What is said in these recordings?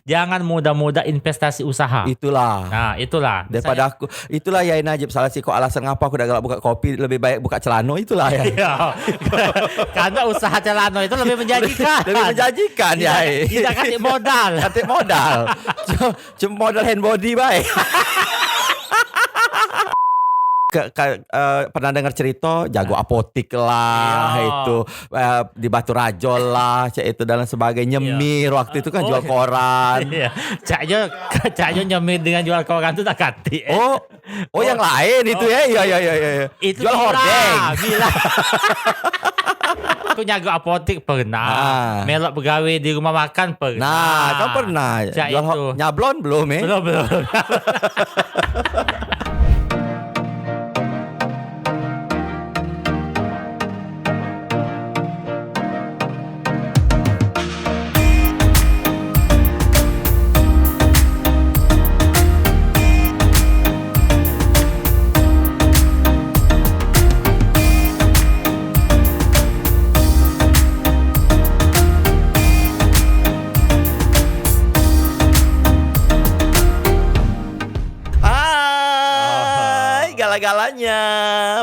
jangan mudah-mudah investasi usaha. Itulah. Nah, itulah. Daripada aku, itulah ya Najib salah sih kok alasan ngapa aku udah galak buka kopi, lebih baik buka celano itulah ya. Iya. Karena usaha celano itu lebih menjanjikan. Lebih menjanjikan ya. Tidak kasih modal. Kasih modal. Cuma modal hand body baik. Pernah dengar cerita jago apotik lah itu di Batu Rajol lah itu dan sebagainya nyemir waktu itu kan jual koran. Iya. Caknya nyemir dengan jual koran itu tak ganti. Oh yang lain itu ya. Iya. Itu jual hordeng. Gila. Aku nyago apotik pernah. Melok pegawai di rumah makan pernah. Nah, kau pernah jual nyablon belum Belum. Galanya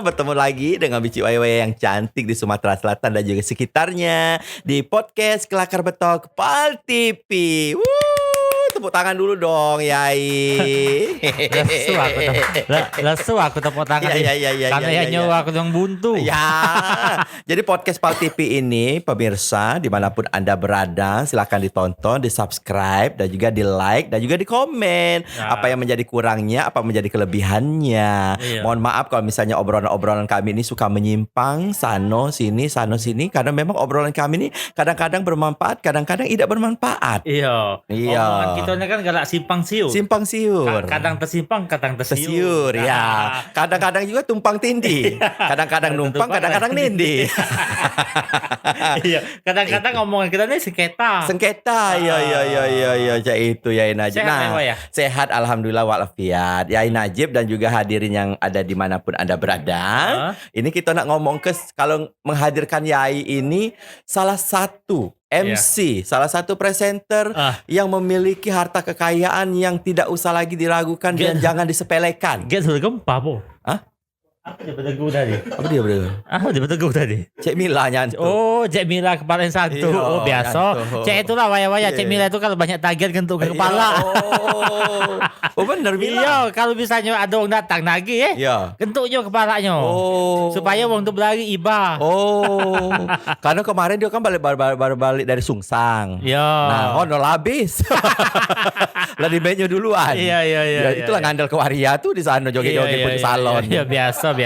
bertemu lagi dengan Bici Wayway yang cantik di Sumatera Selatan dan juga sekitarnya di podcast Kelakar Betok Pal TV. Tepuk tangan dulu dong, Yai. Lesu aku tepuk tangan. Karena ya nyawa aku yang buntu. Ya. Jadi podcast Pal TV ini pemirsa dimanapun Anda berada silakan ditonton, di subscribe dan juga di like dan juga di komen. Apa yang menjadi kurangnya, apa menjadi kelebihannya. Mohon maaf kalau misalnya obrolan-obrolan kami ini suka menyimpang sano sini karena memang obrolan kami ini kadang-kadang bermanfaat, kadang-kadang tidak bermanfaat. Iya. Omongan kita ini kan galak simpang siur. Kadang tersimpang, kadang tersiur. Ya. Kadang-kadang juga tumpang tindih. Kadang-kadang numpang, kadang-kadang nindih. Iya. Kadang-kadang omongan kita ini sengketa. Iya. Itu ya Najib. Sehat alhamdulillah walafiat. Ya Najib dan juga hadirin yang ada dimanapun Anda berada. Ini kita nak ngomong kalau menghadirkan Yai ini salah satu MC, salah satu presenter yang memiliki harta kekayaan yang tidak usah lagi diragukan dan jangan disepelekan. Dia sudah gempa, Po. Apa dia berteguh tadi? Cik Mila nyantuk. Oh, Cik Mila kepala yang satu. Biasa. Cik itulah waya-waya. Cik Mila itu kalau banyak tagihan kentuk ke kepala. Oh benar Mila. Iya, kalau misalnya ada orang datang lagi kentuk je kepalanya. Supaya orang tu berlari iba. Karena kemarin dia kan baru balik dari Sungsang. Nah, honor habis. Lah di menu duluan. Iya. Itulah ngandel ke waria tuh di sana joget-joget punya salon. Iya, biasa.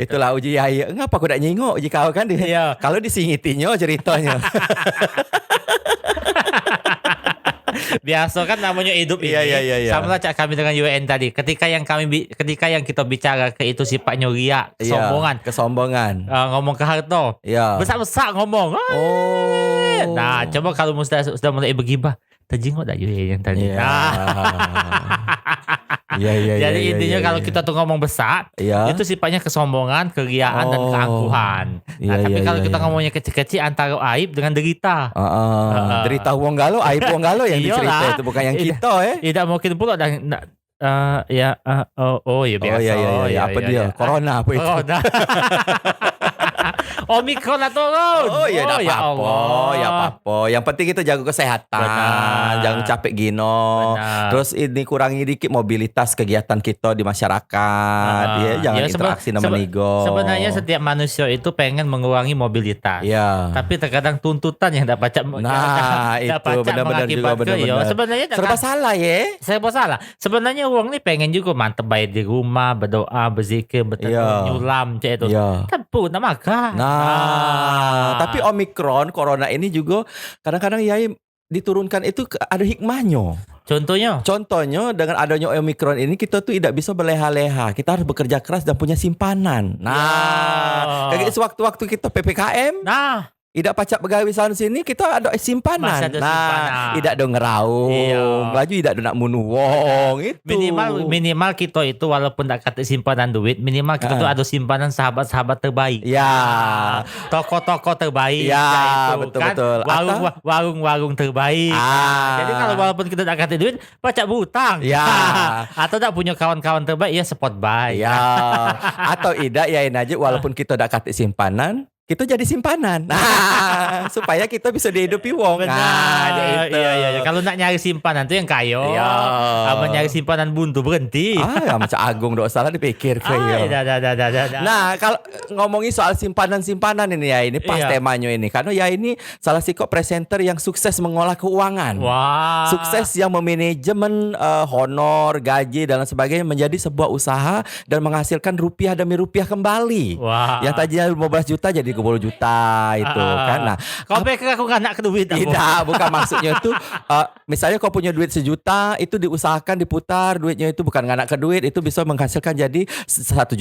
Itulah uji Yai. Ngapa aku tak nyingok uji kau kan dia. Kalau disingitinya ceritanya. Biasa kan namanya hidup ini. Iya. Sama lah kami dengan UN tadi. Ketika yang kita bicara ke itu sifatnya ria, kesombongan. Ngomong ke harta. Besar-besar ngomong. Nah, coba kalau sudah mulai bergibah, terjengok tak UN yang tadi. Jadi intinya kalau kita tuh ngomong besar, itu sifatnya kesombongan, keriaan dan keangkuhan. Tapi kalau kita ngomongnya kecil-kecil antara aib dengan derita. Derita uang galo, aib uang galo yang dicerita itu bukan yang kita Tidak mungkin pula biasa. Apa dia? Corona apa itu? Corona. Omikron lah turun. Ya apa-apa. Yang penting kita jaga kesehatan. Jangan capek gino. Terus ini kurangi dikit mobilitas kegiatan kita di masyarakat. Jangan interaksi sama nego. Sebenarnya setiap manusia itu pengen mengurangi mobilitas. Tapi terkadang tuntutan yang dapat itu benar-benar juga benar-benar. Sebenarnya serba salah. Sebenarnya uang nih pengen juga mantep baik di rumah, berdoa, berzikir, nyulam cek itu. Tapi nak makan. Tapi Omikron Corona ini juga kadang-kadang Yai diturunkan itu ada hikmahnya. Contohnya dengan adanya Omikron ini kita tuh tidak bisa berleha-leha. Kita harus bekerja keras dan punya simpanan. Kayak sewaktu-waktu kita PPKM. Idak pacak begawi sana sini kita ada simpanan. Masih ada simpanan. Idak do ngeraung. Iya. Laju idak do nak munuh wong itu. Minimal kita itu walaupun tak kata simpanan duit, minimal kita tuh ada simpanan sahabat-sahabat terbaik. Ya. Toko-toko terbaik. Ya, itu, betul-betul. Kan? Warung-warung terbaik. Jadi kalau walaupun kita tak kata duit, pacak berhutang. Ya. Atau tak punya kawan-kawan terbaik, ya spot buy. Ya. Atau idak yain aja walaupun kita tak kata simpanan, kita jadi simpanan. Nah, supaya kita bisa dihidupi wong. Benar. Nah, itu. Iya. Kalau nak nyari simpanan tuh yang kayo. Iya. Apa nyari simpanan buntu berhenti. Macam Agung dok salah dipikir kayak. Dah. Nah, kalau ngomongin soal simpanan-simpanan ini ya, ini pas temanya ini. Karena ya ini salah satu presenter yang sukses mengolah keuangan. Wah. Sukses yang memanajemen honor, gaji dan sebagainya menjadi sebuah usaha dan menghasilkan rupiah demi rupiah kembali. Wah. Yang tadinya 15 juta jadi 20 juta itu kan. Nah, kau pikir aku nggak nak ke duit? Tidak, bukan maksudnya itu. Misalnya kau punya duit 1 juta, itu diusahakan diputar duitnya itu bukan nganak ke duit, itu bisa menghasilkan jadi 1.500.000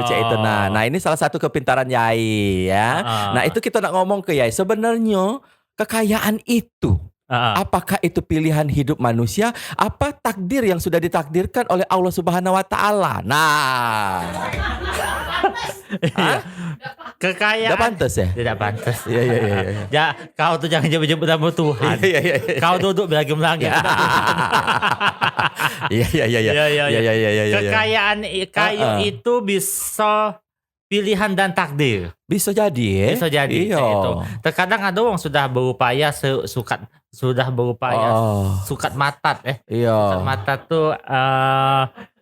cek itu. Nah ini salah satu kepintaran Yai ya. Nah itu kita nak ngomong ke Yai. Sebenarnya kekayaan itu apakah itu pilihan hidup manusia? Apa takdir yang sudah ditakdirkan oleh Allah Subhanahu Wa Taala? Nah. Kekayaan. Tidak pantas ya? Tidak pantas. Iya. Ya, kau tuh jangan jemput nama Tuhan. Iya. Kau duduk belagi melangit. Iya. Kekayaan kayu itu bisa pilihan dan takdir. Bisa jadi ya. Bisa jadi itu. Terkadang ada orang sudah berupaya sukat matat Iya. Sukat matat tuh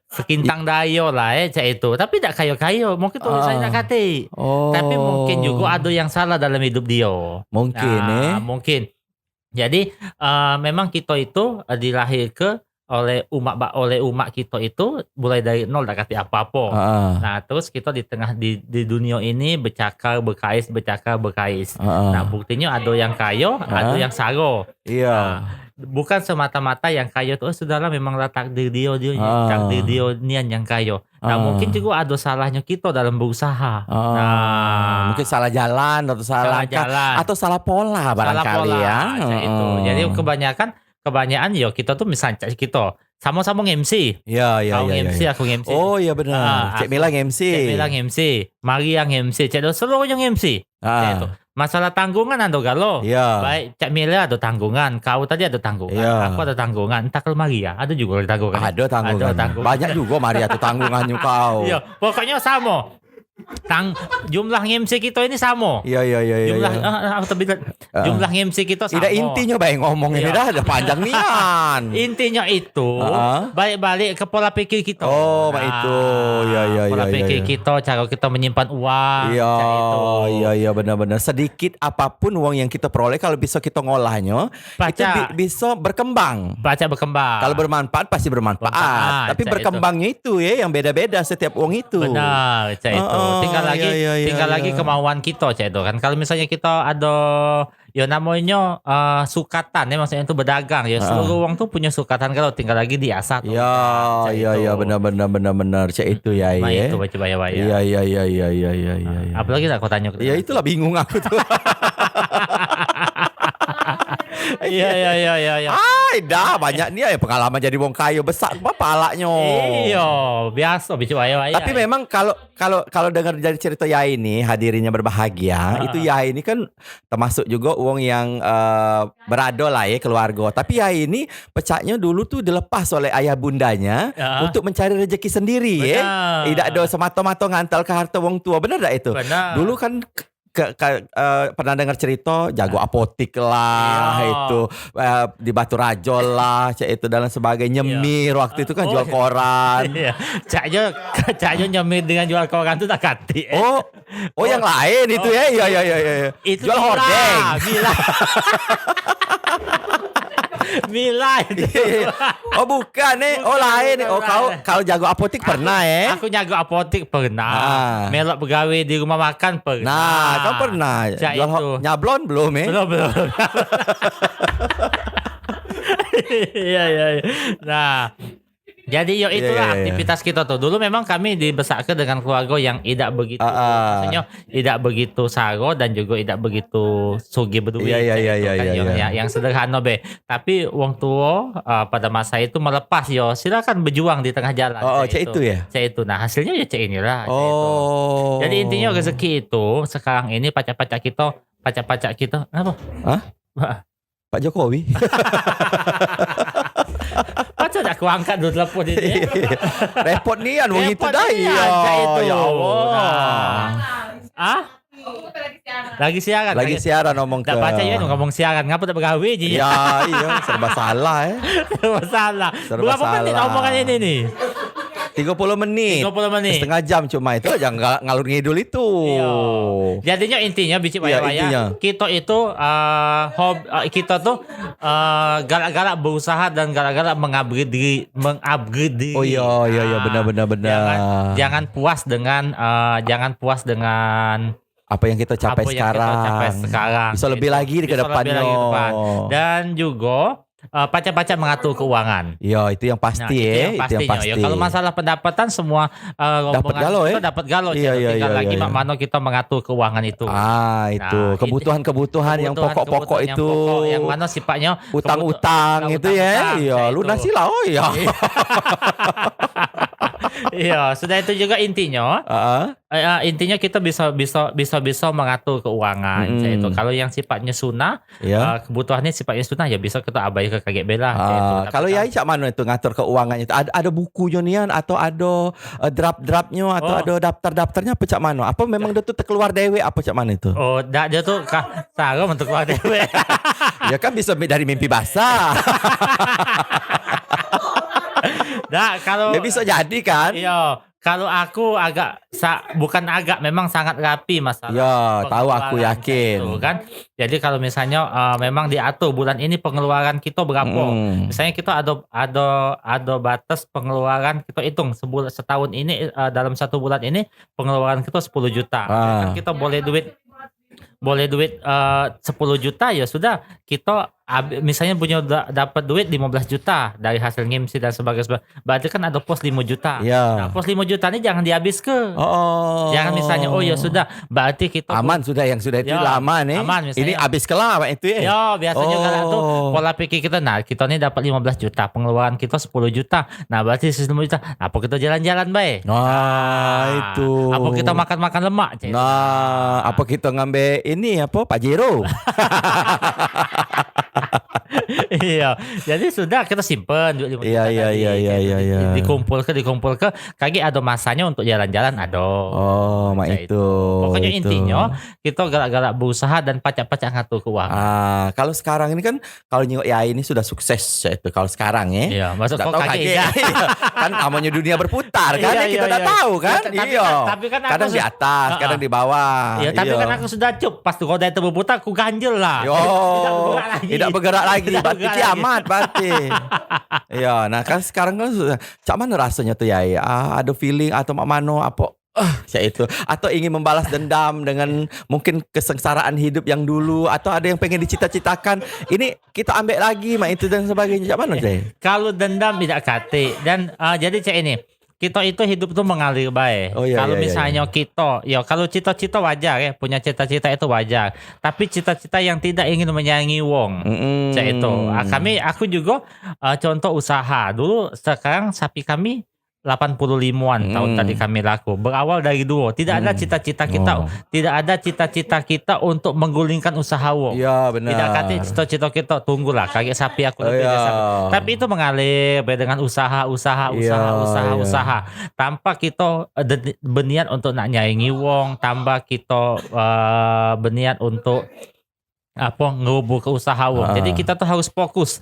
sekintang dayo lah cak itu. Tapi tak kayo-kayo. Mungkin tuh saya tak kata. Tapi mungkin juga ada yang salah dalam hidup dia. Mungkin Mungkin. Jadi memang kita itu dilahirkan oleh umat kita itu mulai dari nol tak kata apa-apa. Nah terus kita di tengah di dunia ini bercakar berkais. Nah buktinya ada yang kayo, ada yang saro. Iya. Bukan semata-mata yang kayo itu sudahlah memanglah takdir dia takdir dia nian yang kayo. Nah mungkin juga ada salahnya kita dalam berusaha. Nah mungkin salah jalan atau salah jalan atau salah pola barangkali ya. Itu. Jadi kebanyakan yo kita tuh misalnya kita sama-sama MC. Iya. Kau MC, aku MC. Oh iya benar. Cik Mila MC. Mari yang MC. Cik Do seluruhnya MC. Itu. Masalah tanggungan ada galau. Baik Cik Mila ada tanggungan, kau tadi ada tanggungan, aku ada tanggungan. Entah kalau Maria ada juga tanggungan. Ada tanggungan. Banyak juga Maria tuh tanggungannya kau. Iya, pokoknya sama. Jumlah MC kita ini sama. Iya. Jumlah MC kita sama. Tidak intinya baik ngomong ini dah ada panjang nian. Intinya itu balik ke pola pikir kita. Itu. Iya. Pola pikir kita, cara kita menyimpan uang. Iya benar-benar. Sedikit apapun uang yang kita peroleh kalau bisa kita ngolahnya, itu bisa berkembang. Kalau bermanfaat pasti bermanfaat. Tapi berkembangnya itu ya yang beda-beda setiap uang itu. Benar, itu. Tinggal lagi kemauan kita cek itu kan. Kalau misalnya kita ada ya namanya sukatan ya maksudnya itu berdagang ya seluruh orang tuh punya sukatan kalau tinggal lagi diasah. Iya benar cek itu ya. Itu baca bayar. Iya. Apalagi tak kau tanya. Ya itulah bingung aku tuh. Iya. Dah banyak nih ya pengalaman jadi wong kayu besar apa palanya. Iya, biasa bicara. Tapi memang kalau dengar dari cerita Yai ini hadirinya berbahagia, itu Yai ini kan termasuk juga wong yang berado lah ya keluarga. Tapi Yai ini pecahnya dulu tuh dilepas oleh ayah bundanya untuk mencari rezeki sendiri ya. Tidak ada semata-mata ngantal ke harta wong tua. Benar tak itu? Benar. Dulu kan pernah dengar cerita jago apotik lah itu di Batu Rajo lah itu dan sebagainya nyemir waktu itu kan jual koran. Caknya nyemir dengan jual koran itu tak kati. Yang lain itu ya. Iya. Itu jual hordeng. Mila itu. Bukan lain. Kau jago apotik pernah ya? Aku jago apotik pernah. Melok pegawai di rumah makan pernah. Nah, kau pernah jual nyablon belum ya? Belum. Iya. Nah, Jadi itulah aktivitas kita tuh. Dulu memang kami dibesarkan dengan keluarga yang tidak begitu, maksudnya tidak begitu saro dan juga tidak begitu sugih berduit. Yang sederhana be. Tapi wong tua pada masa itu melepas silakan berjuang di tengah jalan. Itu ya. Itu. Nah hasilnya ya inilah. Jadi intinya rezeki itu sekarang ini pacak-pacak kita apa? Hah? Pak Jokowi. Macam nak aku angkat dulu telepon ini. Repot nian wong itu dah. Ya Allah. Lagi siaran ngomong ke. Tak baca ya ngomong siaran. Ngapa tak bergawe je? Ya, serba salah Serba salah. Berapa menit omongan ini nih? 30 menit. Setengah jam cuma itu aja ngalur ngidul itu. Jadinya intinya bicik waya-waya kita itu kita tuh galak-galak berusaha dan galak-galak mengupgrade. Oh iya benar. Jangan puas dengan apa yang kita capai sekarang. Bisa lebih lagi ke depannya. Dan juga pacak-pacak mengatur keuangan. Ya, itu yang pasti itu yang pasti. Kalau masalah pendapatan semua dapat galau dapat galau. Tinggal lagi mana kita mengatur keuangan itu. Itu kebutuhan-kebutuhan yang pokok-pokok itu. Yang mana sifatnya utang-utang itu ya. Iya, lunasilah. Iya, sudah itu juga intinya. Intinya kita bisa mengatur keuangan. Itu kalau yang sifatnya sunnah, kebutuhannya sifatnya sunnah ya bisa kita abaikan kaget bela. Kalau ya cak mana itu ngatur keuangan itu ada bukunya nian atau ada draft-draftnya atau ada daftar-daftarnya apa cak mana? Apa memang dia tuh terkeluar dewe apa cak mana itu? Dia tuh cara untuk keluar dewe. Ya kan bisa dari mimpi basah. Kalau ya bisa jadi kan? Iya. Kalau aku memang sangat rapi masalah. Ya, tahu aku yakin. Itu, kan? Jadi kalau misalnya memang diatur bulan ini pengeluaran kita berapa? Misalnya kita ada batas pengeluaran kita hitung setahun ini dalam satu bulan ini pengeluaran kita 10 juta. Kan kita boleh duit 10 juta ya sudah kita misalnya punya dapat duit 15 juta dari hasil ngimsi dan sebagainya. Berarti kan ada pos 5 juta. Nah, pos 5 juta ini jangan dihabiskan. Jangan misalnya ya sudah berarti kita aman sudah yang sudah itu lama nih. Aman, ini habis kelah itu ya. Ya, biasanya kalau tuh pola pikir kita kita ini dapat 15 juta, pengeluaran kita 10 juta. Nah, berarti 10 juta. Apa kita jalan-jalan baik? Itu. Apa kita makan-makan lemak? Apa kita ngambil ini Pajero? Iya, jadi sudah kita simpen duit 5 juta. Iya. Dikumpul ke kaki ada masanya untuk jalan-jalan ada. Itu. Pokoknya intinya kita galak-galak berusaha dan pacak-pacak ngatur keuangan. Kalau sekarang ini kan kalau nyok ya ini sudah sukses itu kalau sekarang ya. Iya, maksud kok kaki kan namanya dunia berputar kan kita udah tahu kan. Tapi kan kadang di atas, kadang di bawah. Iya, tapi kan aku sudah pas roda itu berputar aku ganjel lah. Tidak bergerak lagi. Berarti kiamat berarti. Iya, nah kan sekarang kan cak mana rasanya tuh ya? Ada feeling atau mano apa itu atau ingin membalas dendam dengan mungkin kesengsaraan hidup yang dulu atau ada yang pengen dicita-citakan ini kita ambil lagi itu dan sebagainya cak mana Jay? Kalau dendam tidak kate dan jadi cak ini kita itu hidup tuh mengalir baik. Kalau misalnya kita, kalau cita-cita wajar ya, punya cita-cita itu wajar. Tapi cita-cita yang tidak ingin menyayangi wong, itu. Aku juga contoh usaha dulu. Sekarang sapi kami 85-an tahun tadi kami laku. Berawal dari dulu. Tidak ada cita-cita kita, tidak ada cita-cita kita untuk menggulingkan usaha wong. Iya benar. Tidak kata cita-cita kita tunggulah kayak sapi aku lebih sapi. Tapi itu mengalir dengan usaha tanpa kita berniat untuk nak nyaingi wong, tanpa kita berniat untuk ngerubah ke usaha wong. Jadi kita tuh harus fokus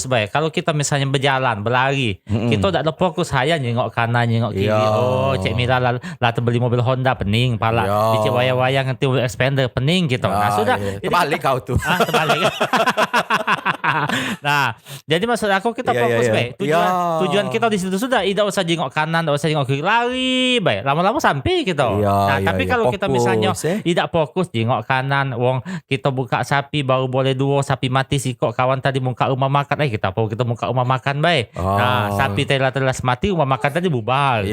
baik. Kalau kita misalnya berjalan, berlari, kita tak ada fokus hanya nyengok kanan, nyengok kiri. Cik Mira lah beli mobil Honda pening pala. Cik wayang-wayang nanti mobil expander pening gitu. Nah, sudah. Terbalik kau tuh. Terbalik. Nah, jadi maksud aku kita fokus baik. Tujuan kita di situ sudah, tidak usah jengok kanan, tidak usah jengok kiri, lari baik. Lama-lama sampai gitu. Nah, tapi kalau kita misalnya tidak fokus jengok kanan, wong kita buka sapi baru boleh 2 sapi mati sikok kawan tadi muka rumah makan. Kita muka rumah makan baik. Nah, sapi telas mati, rumah makan tadi bubar.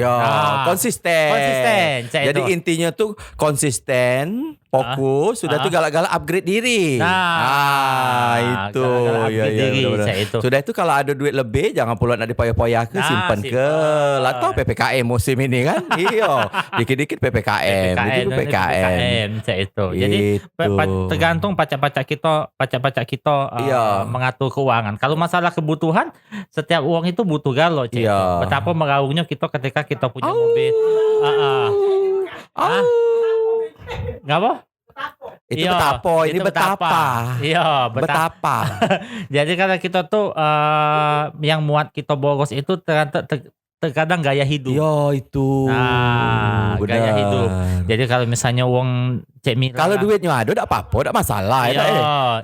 Konsisten. Jadi intinya tuh konsisten, fokus, sudah tuh galak-galak upgrade diri. Itu. Itu. Sudah itu kalau ada duit lebih jangan pula nak dipoya-poya ke simpan ke. Lah tahu PPKM musim ini kan? Dikit-dikit PPKM. Itu. Jadi tergantung pajak-pajak kita mengatur keuangan. Kalau masalah kebutuhan, setiap uang itu butuh galo. Betapa meraungnya kita ketika kita punya mobil. Ngapa? Itu betapa, ini betapa. Iya, betapa. Jadi kalau kita tuh yang muat kita boros itu terkadang gaya hidup. Itu. Nah, gaya hidup. Jadi kalau misalnya uang Cek Mila. Kalau duitnya ada tak apa-apa, tak masalah.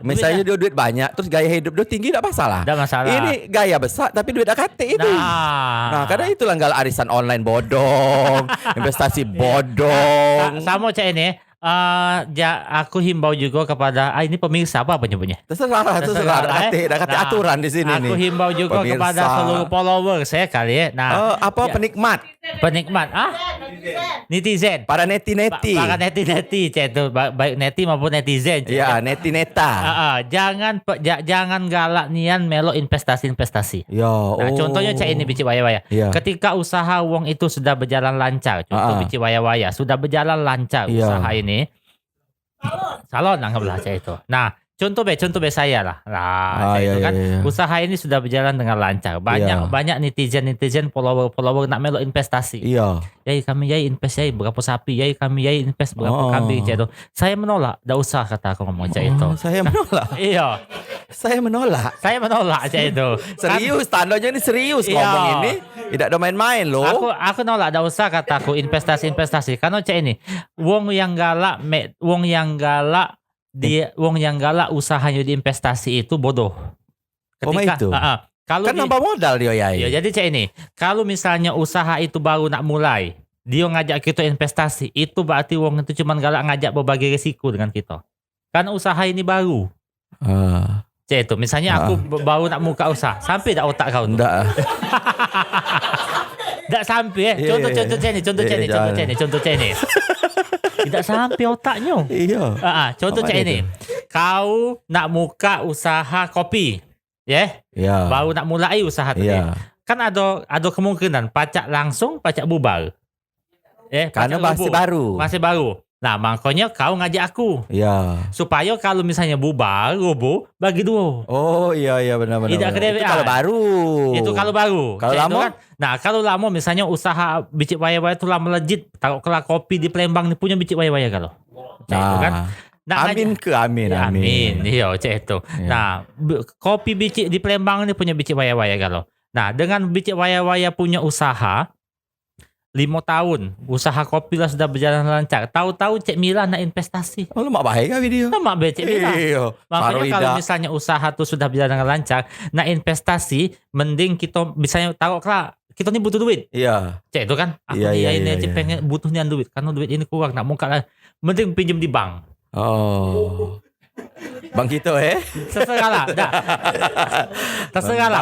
Misalnya dia duit banyak, terus gaya hidup dia tinggi, tak masalah. Ini gaya besar, tapi duit dak kate itu. Nah, karena itulah enggak arisan online bodong, investasi bodong. Sama Cek ini. Aku himbau juga kepada ini pemirsa apa nyebutnya? Terserah. Dah kata aturan di sini. Aku himbau juga kepada seluruh follower saya kali ya. Nah, penikmat? Netizen. Para neti. Para neti, itu baik neti maupun netizen. Iya, neta. Jangan galak nian melo investasi. Nah, contohnya cak ini bici waya-waya. Ketika usaha uang itu sudah berjalan lancar, contoh bici waya-waya sudah berjalan lancar usaha ini. Salon anggaplah saya itu. Nah, contoh saya lah. Usaha ini sudah berjalan dengan lancar. Banyak netizen follower nak melo investasi. Yai kami invest berapa sapi, kami invest berapa kambing itu. Saya menolak, enggak usah kata aku ngomong itu. Saya menolak. Saya menolak aja itu. Serius, tandanya ini serius ngomong ini. Tidak ada main-main loh. Aku nolak, enggak usah kataku investasi. Karena cak ini, wong yang galak usahanya di investasi itu bodoh. Itu. Kan nambah modal dia ya. Jadi cak ini, kalau misalnya usaha itu baru nak mulai, dia ngajak kita investasi, itu berarti wong itu cuma galak ngajak berbagi risiko dengan kita. Karena usaha ini baru. Cak itu, misalnya aku baru nak muka usaha, sampai tak otak kau? Enggak. Tak sampai Contoh cak ini. Tidak sampai otaknya. Contoh cak ini. Kau nak muka usaha kopi. Baru nak mulai usaha tadi. Kan ada kemungkinan pajak langsung, pajak bubar. Karena masih baru. Nah, makanya kau ngajak aku. Supaya kalau misalnya bubar, robo, bagi 2. Benar. Itu kalau baru. Kalau lama? Kan? Nah, kalau lama misalnya usaha bicik waya-waya itu lah melejit. Taruh kelah kopi di Palembang ni punya bicik waya-waya kalau. Kan? Amin. Iya, cek itu. Nah, kopi bicik di Palembang ni punya bicik waya-waya kalau. Nah, dengan bicik waya-waya punya usaha 5 tahun usaha kopi lah sudah berjalan lancar. Tahu-tahu Cek Mila nak investasi. Lu mak baik kan video? Mak baik Cek Mila. Makanya kalau misalnya usaha tu sudah berjalan dengan lancar, nak investasi, mending kita misalnya taruh lah kita ni butuh duit. Cek itu kan. Aku ini aja pengen butuh nian duit. Karena duit ini kurang nak muka lah. Mending pinjam di bank. Bang kita Terserahlah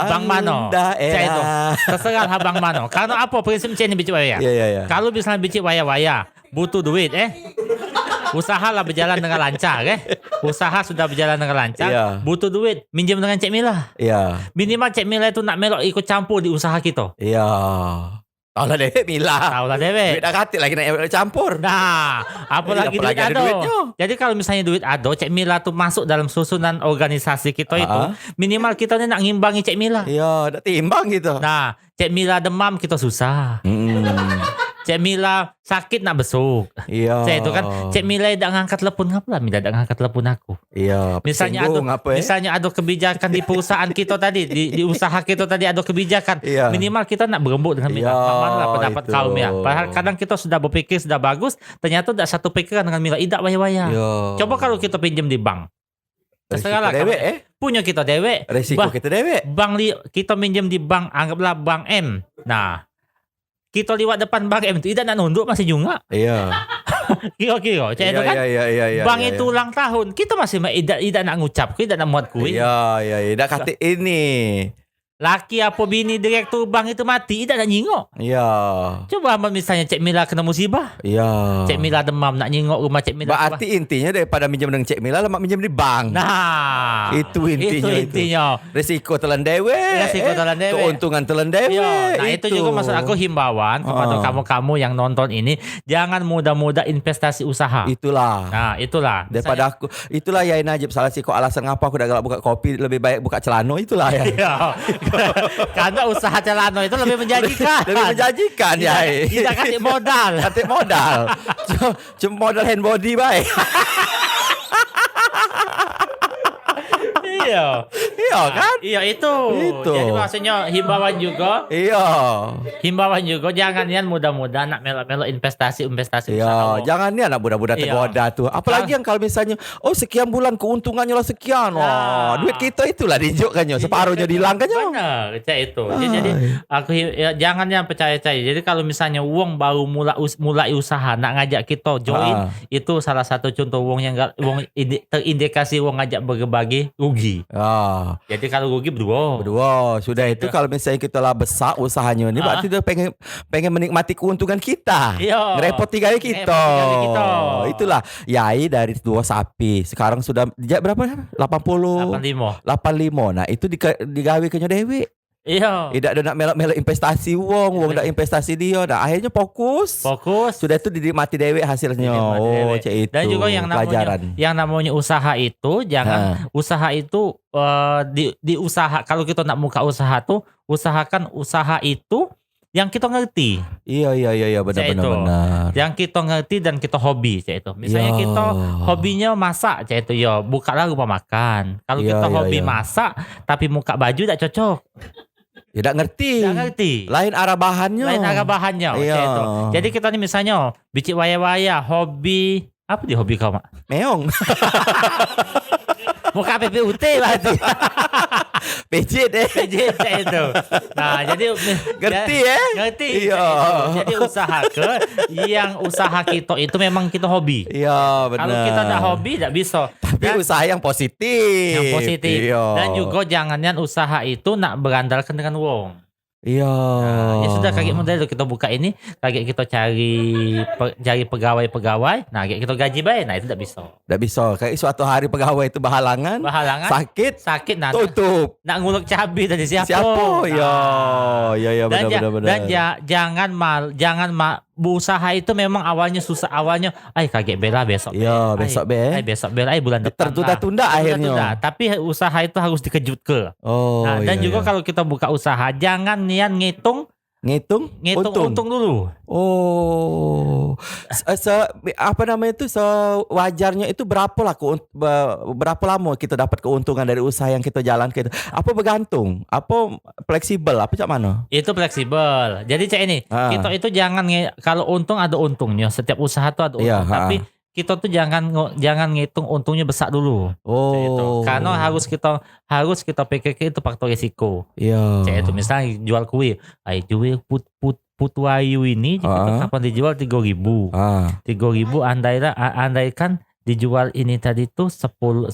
bang mano. Itu. Terserahlah bang mano. Karena apa prinsip macam ni bicik waya? Kalau misalnya bicik waya-waya butuh duit usaha lah berjalan dengan lancar Usaha sudah berjalan dengan lancar, butuh duit, minjem dengan Cek Mila. Minimal Cek Mila itu nak melok ikut campur di usaha kita. Tahu lah dewek Mila. Duit dah katil lagi nak campur. Nah, apalagi duit ada. Jadi kalau misalnya duit ada, Cek Mila tuh masuk dalam susunan organisasi kita itu, minimal kita ni nak ngimbangi Cek Mila. Dah timbang gitu. Nah, Cek Mila demam kita susah. Cek Mila sakit nak besuk. Saya itu kan Cek Mila tak ngangkat telepon, ngapalah Mila tak ngangkat telepon aku. Misalnya ada kebijakan di perusahaan kita tadi, di usaha kita tadi ada kebijakan. Minimal kita nak berembuk dengan Mila. Mana pendapat kaum ya. Padahal kadang kita sudah berpikir sudah bagus, ternyata tak satu pikiran dengan Mila, tidak waya-waya. Coba kalau kita pinjam di bank. Terserah lah. Punya kita dewe. Resiko kita dewe. Bank kita minjem di bank, anggaplah bank M. Nah, kita lewat depan bank M itu tidak nak nunduk masih juga. Iya. Kira-kira, itu kan. Bank itu ulang tahun, kita masih tidak nak ngucap, tidak nak muat kuih. Iya. Tidak kata ini. Laki apa bini direktur bank itu mati, tidak nak nyingok. Iya. Coba misalnya Cik Mila kena musibah. Iya. Cik Mila demam nak nyingok rumah Cik Mila. Berarti intinya daripada minjem dengan Cik Mila, lemak minjem di bank. Nah, itu intinya. Risiko telan dewe. Keuntungan telan dewe. Nah, itu juga maksud aku himbauan kepada kamu-kamu yang nonton ini, jangan mudah-mudah investasi usaha. Itulah. Nah, itulah. Daripada aku, itulah ya Najib salah sih kok alasan ngapa aku udah galak buka kopi, lebih baik buka celano itulah ya. Karena usaha celano itu lebih menjanjikan. Lebih menjanjikan ya. Tidak kasih modal. Kasih modal. Cuma modal hand body baik. Iya kan? Iya itu. Jadi maksudnya himbauan juga. Himbauan juga jangan nian mudah-mudah nak melo-melo investasi usaha. Jangan nian nak mudah-mudah tergoda tuh. Apalagi yang kalau misalnya sekian bulan keuntungannya lah sekian. Duit kita itulah diunjukkannya separuhnya dihilangkannya. Benar, itu. Jadi aku jangan yang percaya-percaya. Jadi kalau misalnya uang baru mulai usaha nak ngajak kita join, itu salah satu contoh uang yang terindikasi uang ngajak berbagi rugi. Jadi kalau rugi berdua. Sudah itu kalau misalnya kita lah besar usahanya ni, berarti dia pengen menikmati keuntungan kita. Ngerepoti gaya kita. Itulah yai dari 2 sapi. Sekarang sudah berapa? 85. Nah, itu digawe kenyo dewe. Tidak ada nak melak-melak investasi wong nak investasi dia. Nah, akhirnya fokus. Sudah itu dinikmati dewe hasilnya. Cek itu. Dan juga yang namanya usaha itu jangan usaha itu diusaha. Kalau kita nak buka usaha tuh usahakan usaha itu yang kita ngerti. Iya benar. Yang kita ngerti dan kita hobi cek itu. Misalnya kita hobinya masak cek itu bukalah rumah makan. Kalau kita hobi masak tapi muka baju tak cocok. Tidak ngerti. Lain arah bahannya. Itu. Jadi kita nih misalnya bicik waya-waya hobi apa di hobi kau mak? Meong. Muka PPUT berarti. PJ itu. Nah, jadi ngerti ya? Ngerti. Jadi yang usaha kita itu memang kita hobi. Iya, benar. Kalau kita tidak hobi tidak bisa. Tapi usaha yang positif. Dan juga jangan usaha itu nak berandalkan dengan wong. Nah, ya sudah kayak model kita buka ini, kayak kita cari pegawai. Nah, kayak kita gaji baik, nah itu tidak bisa. Kayak suatu hari pegawai itu berhalangan. Sakit, nah, tutup. Nak nguluk cabai dari siapa? Iya, benar. Dan jangan usaha itu memang awalnya susah, kaget bela besok. Besok bela bulan depan. Tertunda akhirnya. Tapi usaha itu harus dikejutkan. Dan juga kalau kita buka usaha jangan nian ngitung untung dulu. Sewajarnya itu berapa lama kita dapat keuntungan dari usaha yang kita jalankan itu? Apa bergantung? Apa fleksibel? Apa cak mana? Itu fleksibel. Jadi cak ini, kita itu jangan kalau untung ada untungnya. Setiap usaha tuh ada untung. Tapi kita tuh jangan ngitung untungnya besar dulu. Karena harus kita pikirkan itu faktor risiko. Itu misalnya jual kue, jual putu ayu ini kapan dijual 3.000. 3.000 andaikan dijual ini tadi tuh 100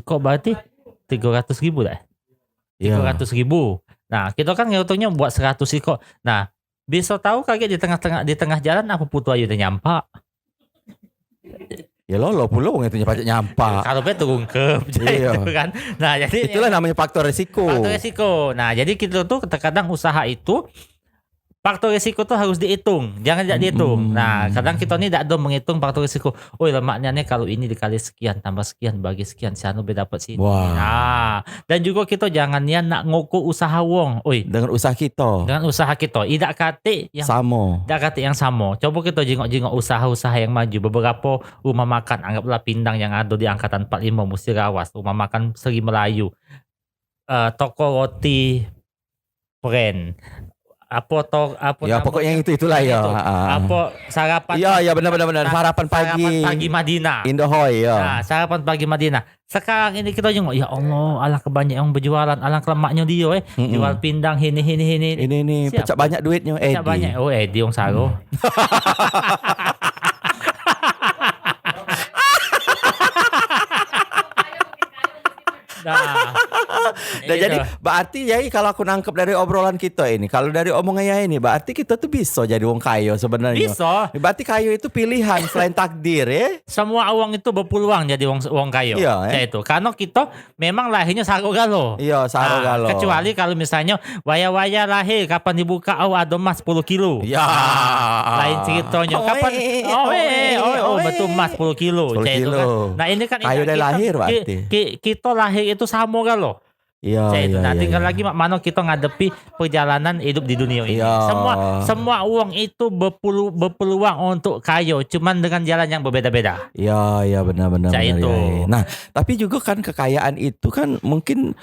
iko berarti 300.000 dah. 300.000. Nah, kita kan ngitungnya buat 100 iko. Nah, bisa tahu kaget di tengah jalan apa putu ayu udah nyampak. Ya lo pulau itu nyampak. Kalau turun ke gitu kan. Nah, jadi itulah namanya faktor risiko. Nah, jadi kita tuh terkadang usaha itu faktor risiko tuh harus dihitung, jangan tidak dihitung. Nah, kadang kita ini tidak ada menghitung faktor risiko. Lemaknya nih kalau ini dikali sekian tambah sekian bagi sekian, siapa dapat sini. Nah, dan juga kita jangan nak ngukur usaha wong. Dengan usaha kita. Tidak kate yang sama. Coba kita jengok usaha-usaha yang maju. Beberapa rumah makan, anggaplah Pindang yang ada di angkatan 45 Musirawas, rumah makan Seri Melayu, toko roti brand. Ya pokoknya itulah ya. Apa sarapan? Iya benar. Sarapan pagi Madinah. Indohoy ya. Nah, sarapan pagi Madinah. Sekarang ini kita jenguk, ya Allah, alah kebanyakan yang berjualan, alah kelemaknya dia jual pindang ini. Ini pecah banyak duitnya Edi. Pecah banyak. Oh, Edi yang saro. Nah, jadi berarti ya kalau aku nangkep dari obrolan kita ini, kalau dari omongan ya ini, berarti kita tuh bisa jadi wong kayo sebenarnya. Bisa. Berarti kayo itu pilihan selain takdir ya. Semua uang itu berpeluang jadi wong kayo. Iya, itu. Karena kita memang lahirnya saro galo. Iya, saro galo. Kecuali kalau misalnya waya-waya lahir kapan dibuka ada emas 10 kilo. Ya. Lain ceritanya. Kapan? Betul emas 10 kilo. 10 kilo. Kan. Nah, ini kan kayo udah lahir berarti. Kita lahir itu sama galo. Iya. Nah, tinggal lagi mana kita ngadepi perjalanan hidup di dunia ini. Semua uang itu berpeluang untuk kayo, cuman dengan jalan yang berbeda-beda. Iya benar. Itu. Ya. Nah, tapi juga kan kekayaan itu kan mungkin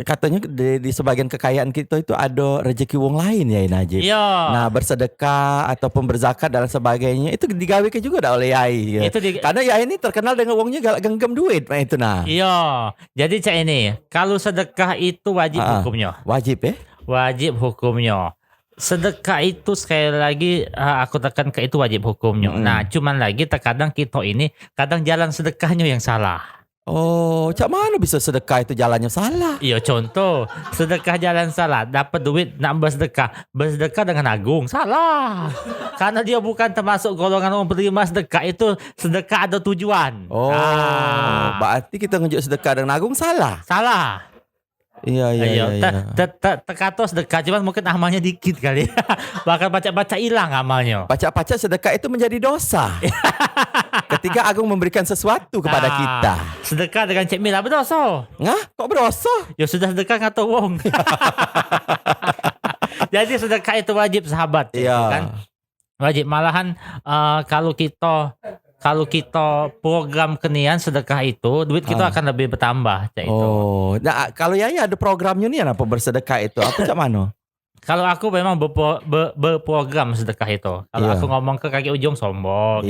katanya di sebagian kekayaan kita itu ada rezeki wong lain ya Najib. Iya. Nah, bersedekah ataupun berzakat dan sebagainya itu digawe ke juga dah oleh Yai. Ya. Karena Yai ini terkenal dengan wongnya galak genggam duit, itu nah. Iya. Jadi cak ini, kalau sedekah itu wajib hukumnya. Wajib ya? Wajib hukumnya. Sedekah itu sekali lagi aku tekan ke itu wajib hukumnya. Nah, cuman lagi terkadang kita ini kadang jalan sedekahnya yang salah. Oh, cak mana bisa sedekah itu jalannya salah? Iya, contoh sedekah jalan salah, dapat duit nak bersedekah dengan agung, salah. Karena dia bukan termasuk golongan orang penerima sedekah, itu sedekah ada tujuan. Oh, berarti kita ngejuk sedekah dengan agung salah? Salah. Iya. Terkata sedekah, cuman mungkin amalnya dikit kali. Bahkan baca hilang amalnya. Baca sedekah itu menjadi dosa. Ketika agung memberikan sesuatu kepada kita. Sedekah dengan Cik Mila berdosa. Ngah? Kok berdosa? Ya sudah sedekah ngata wong. Jadi sedekah itu wajib sahabat. Iya. Kan? Wajib. Malahan kalau kita program kenian sedekah itu, duit kita akan lebih bertambah. Oh, nah kalau ya ada programnya nih apa bersedekah itu? Apa cak mana? Kalau aku memang berprogram sedekah itu. Kalau aku ngomong ke kaki ujung sombong,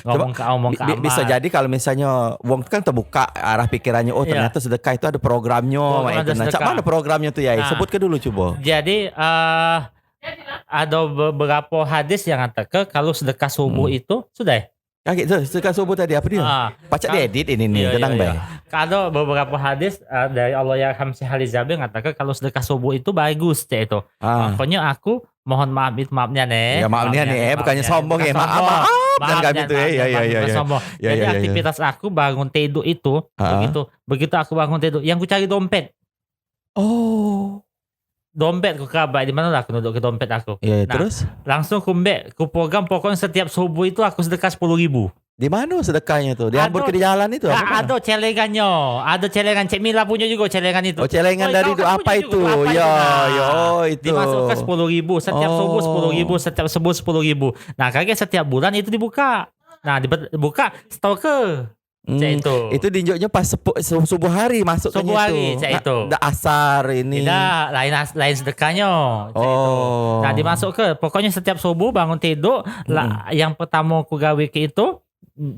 ngomong ke amal. Bisa jadi kalau misalnya wong kan terbuka arah pikirannya, ternyata sedekah itu ada programnya. Nah, cak mana programnya tuh ya? Sebut ke dulu coba. Jadi ada beberapa hadis yang kata kalau sedekah subuh itu sudah. Kaki itu sedekah subuh tadi apa dia? Pacak diedit ini nih, tenang baik. Kalau beberapa hadis dari Allah ya Hamsi Halizabi ngatakan kalau sedekah subuh itu bagus itu. Makanya aku mohon maafnya nih. Ya maafnya nih, bukannya sombong ya. Maaf dan kami itu ya. Jadi aktivitas aku bangun tidur itu begitu aku bangun tidur, yang ku cari dompet. Oh. Dompet ku kabak di mana lah aku duduk ke dompet aku. Iya, terus langsung ku program pokoknya setiap subuh itu aku sedekah 10.000. Di mana sedekahnya tuh? Di hambur ke jalan itu apa? Ada celengannya. Ada celengan Cik Mila punya juga celengan itu. Oh, celengan dari itu apa itu? Itu. Dimasukkan 10.000 setiap subuh 10.000, setiap subuh 10.000. Nah, kayak setiap bulan itu dibuka. Nah, dibuka stoker. Itu dinjoknya pas subuh hari masuk subuh hari itu. Asar ini. Tidak, lain sedekahnya. Nah, dimasuk ke pokoknya setiap subuh bangun tidur yang pertama aku gawe ke itu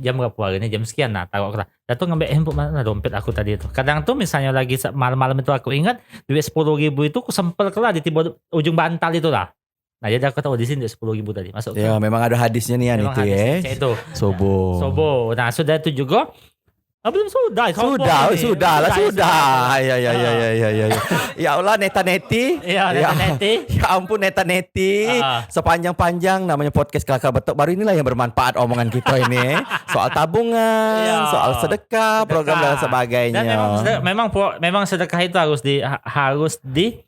jam berapa hari ini jam sekian taruh lah. Jatuh ngambil handphone mana dompet aku tadi itu. Kadang tuh misalnya lagi malam-malam itu aku ingat duit 10.000 itu aku sempel kelah di tiba ujung bantal itu lah. Nah, jadi aku tahu di sini 10.000 tadi masuk. Ya, memang ada hadisnya nih itu ya. Itu. Subuh. Nah, sudah itu juga. Belum sudah. Sudah. Ya. Ya Allah, neta-neti. Ya ampun, neta-neti. Sepanjang-panjang namanya podcast Kelakar Betok baru inilah yang bermanfaat omongan kita ini. Soal tabungan, soal sedekah, program dan sebagainya. Dan memang sedekah itu harus di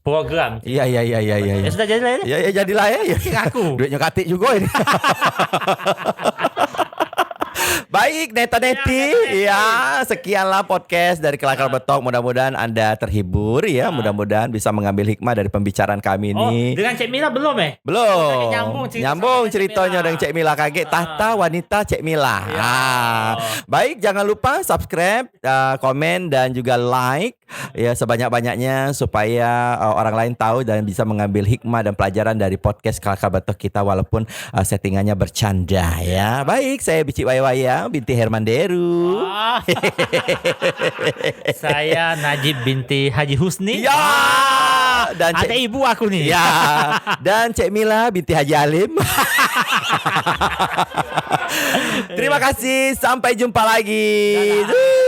program. Iya. Ya sudah jadilah ya. Ya jadilah ya. Aku. Duitnya katik juga ini. Baik, neta-neti. Ya, sekianlah podcast dari Kelakar Betok. Mudah-mudahan Anda terhibur ya. Mudah-mudahan bisa mengambil hikmah dari pembicaraan kami ini. Dengan Cik Mila belum Belum. Nyambung ceritanya dengan Cik Mila. Kaget tahta wanita Cik Mila. Baik, jangan lupa subscribe, komen dan juga like ya sebanyak-banyaknya supaya orang lain tahu dan bisa mengambil hikmah dan pelajaran dari podcast Kalkal Batok kita walaupun settingannya bercanda ya. Baik, saya Bicik Waya binti Hermanderu. Saya Najib binti Haji Husni. Ya. Dan ada ibu aku nih. Ya. Dan Cik Mila binti Haji Alim. Terima kasih, sampai jumpa lagi. Dadah.